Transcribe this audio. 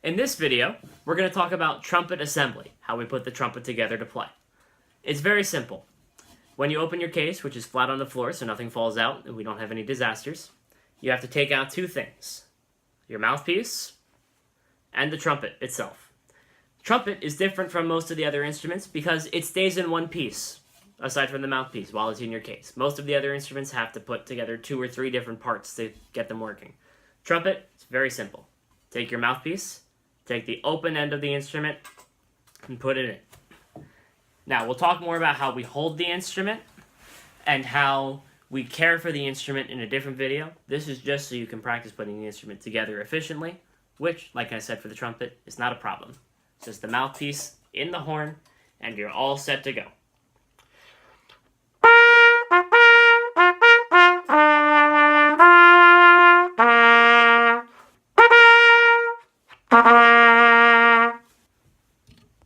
In this video, we're going to talk about trumpet assembly, how we put the trumpet together to play. It's very simple. When you open your case, which is flat on the floor so nothing falls out and we don't have any disasters, you have to take out two things: your mouthpiece and the trumpet itself. Trumpet is different from most of the other instruments because it stays in one piece, aside from the mouthpiece, while it's in your case. Most of the other instruments have to put together 2 or 3 different parts to get them working. Trumpet, it's very simple. Take your mouthpiece, take the open end of the instrument, and put it in. Now, we'll talk more about how we hold the instrument and how we care for the instrument in a different video. This is just so you can practice putting the instrument together efficiently, which, like I said for the trumpet, is not a problem. It's just the mouthpiece in the horn, and you're all set to go.